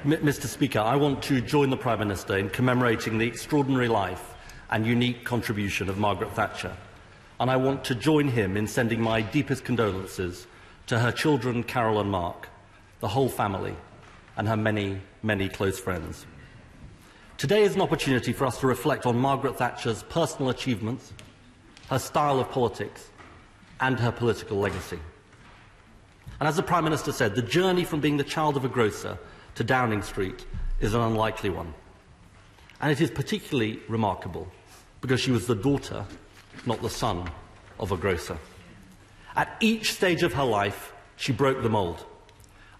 Mr. Speaker, I want to join the Prime Minister in commemorating the extraordinary life and unique contribution of Margaret Thatcher, and I want to join him in sending my deepest condolences to her children, Carol and Mark, the whole family, and her many, many close friends. Today is an opportunity for us to reflect on Margaret Thatcher's personal achievements, her style of politics, and her political legacy. And as the Prime Minister said, the journey from being the child of a grocer to Downing Street is an unlikely one. And it is particularly remarkable because she was the daughter, not the son, of a grocer. At each stage of her life, she broke the mould.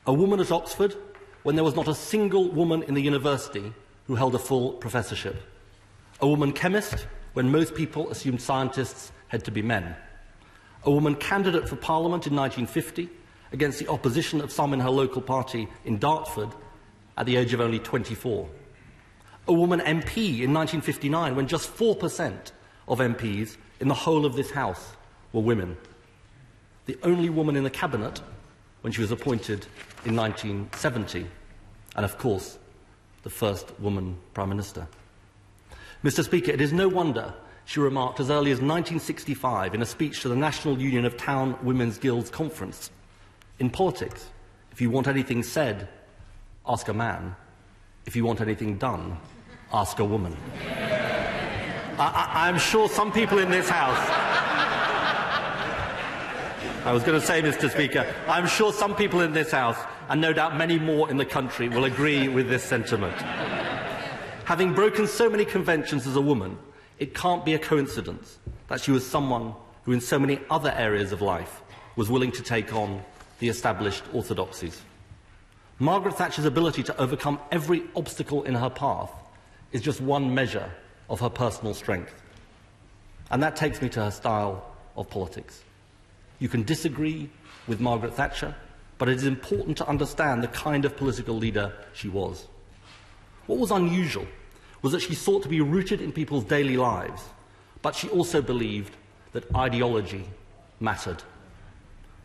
A woman at Oxford when there was not a single woman in the university who held a full professorship. A woman chemist when most people assumed scientists had to be men. A woman candidate for Parliament in 1950 against the opposition of some in her local party in Dartford at the age of only 24. A woman MP in 1959 when just 4% of MPs in the whole of this House were women. The only woman in the Cabinet when she was appointed in 1970. And, of course, the first woman Prime Minister. Mr. Speaker, it is no wonder she remarked as early as 1965 in a speech to the National Union of Town Women's Guilds Conference, "In politics, if you want anything said, ask a man. If you want anything done, ask a woman." I'm sure some people in this House... I was going to say, Mr. Speaker, I'm sure some people in this House, and no doubt many more in the country, will agree with this sentiment. Having broken so many conventions as a woman, it can't be a coincidence that she was someone who, in so many other areas of life, was willing to take on the established orthodoxies. Margaret Thatcher's ability to overcome every obstacle in her path is just one measure of her personal strength. And that takes me to her style of politics. You can disagree with Margaret Thatcher, but it is important to understand the kind of political leader she was. What was unusual was that she sought to be rooted in people's daily lives, but she also believed that ideology mattered.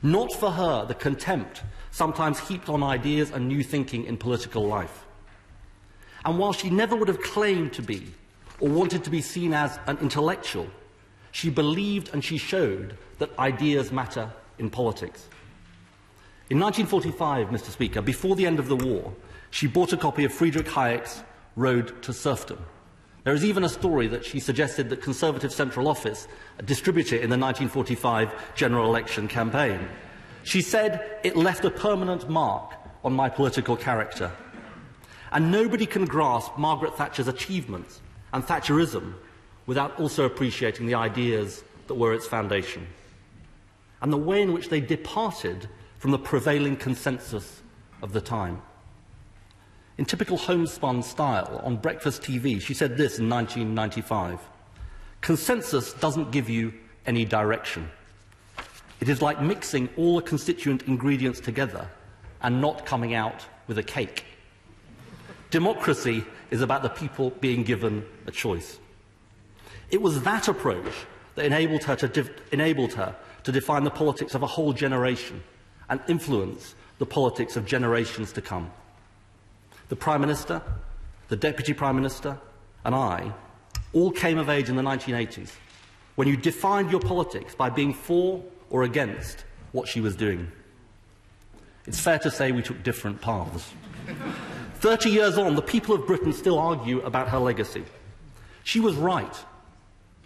Not for her the contempt sometimes heaped on ideas and new thinking in political life. And while she never would have claimed to be or wanted to be seen as an intellectual, she believed and she showed that ideas matter in politics. In 1945, Mr. Speaker, before the end of the war, she bought a copy of Friedrich Hayek's Road to Serfdom. There is even a story that she suggested that Conservative Central Office distribute it in the 1945 general election campaign. She said, "It left a permanent mark on my political character." And nobody can grasp Margaret Thatcher's achievements and Thatcherism without also appreciating the ideas that were its foundation, and the way in which they departed from the prevailing consensus of the time. In typical homespun style, on breakfast TV, she said this in 1995, "Consensus doesn't give you any direction. It is like mixing all the constituent ingredients together and not coming out with a cake. Democracy is about the people being given a choice." It was that approach that enabled her to define the politics of a whole generation and influence the politics of generations to come. The Prime Minister, the Deputy Prime Minister, and I all came of age in the 1980s, when you defined your politics by being for or against what she was doing. It's fair to say we took different paths. 30 years on, the people of Britain still argue about her legacy. She was right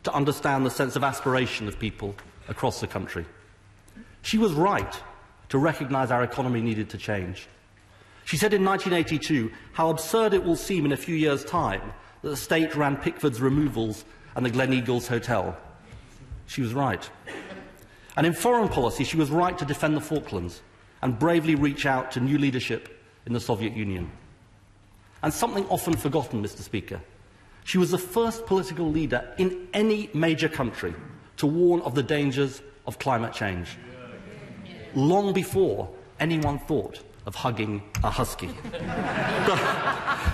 to understand the sense of aspiration of people across the country. She was right to recognise our economy needed to change. She said in 1982 how absurd it will seem in a few years' time that the state ran Pickford's removals and the Gleneagles Hotel. She was right. And in foreign policy, she was right to defend the Falklands and bravely reach out to new leadership in the Soviet Union. And something often forgotten, Mr. Speaker, she was the first political leader in any major country to warn of the dangers of climate change, long before anyone thought of hugging a husky.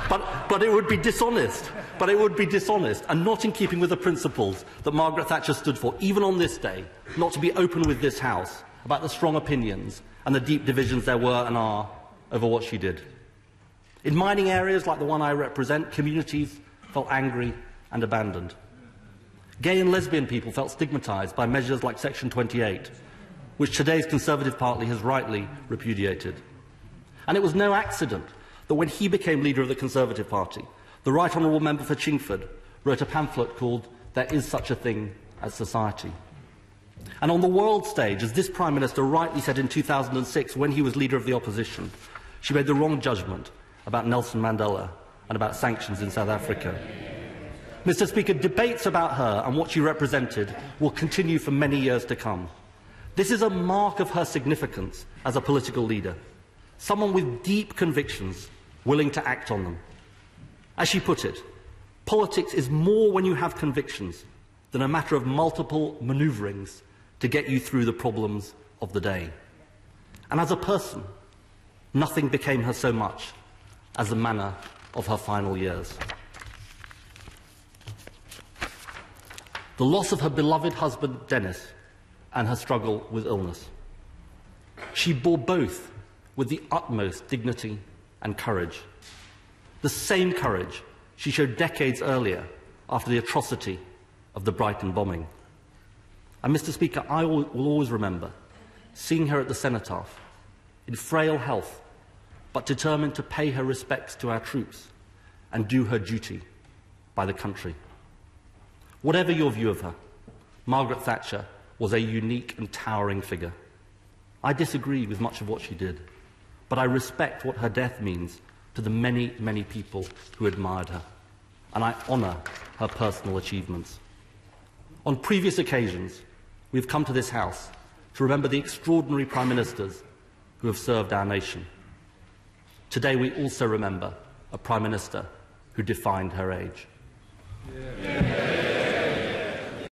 But it would be dishonest. But it would be dishonest and not in keeping with the principles that Margaret Thatcher stood for, even on this day, not to be open with this House about the strong opinions and the deep divisions there were and are over what she did. In mining areas like the one I represent, communities felt angry and abandoned. Gay and lesbian people felt stigmatised by measures like Section 28, which today's Conservative Party has rightly repudiated. And it was no accident that when he became leader of the Conservative Party, the Right Honourable Member for Chingford wrote a pamphlet called "There is Such a Thing as Society." And on the world stage, as this Prime Minister rightly said in 2006 when he was leader of the opposition, she made the wrong judgment about Nelson Mandela and about sanctions in South Africa. Mr. Speaker, debates about her and what she represented will continue for many years to come. This is a mark of her significance as a political leader, someone with deep convictions, willing to act on them. As she put it, politics is more when you have convictions than a matter of multiple manoeuvrings to get you through the problems of the day. And as a person, nothing became her so much as the manner of her final years. The loss of her beloved husband, Dennis, and her struggle with illness. She bore both with the utmost dignity and courage. The same courage she showed decades earlier after the atrocity of the Brighton bombing. And, Mr. Speaker, I will always remember seeing her at the cenotaph, in frail health, but determined to pay her respects to our troops and do her duty by the country. Whatever your view of her, Margaret Thatcher was a unique and towering figure. I disagree with much of what she did, but I respect what her death means to the many, many people who admired her, and I honour her personal achievements. On previous occasions, we have come to this House to remember the extraordinary Prime Ministers who have served our nation. Today we also remember a Prime Minister who defined her age. Yeah.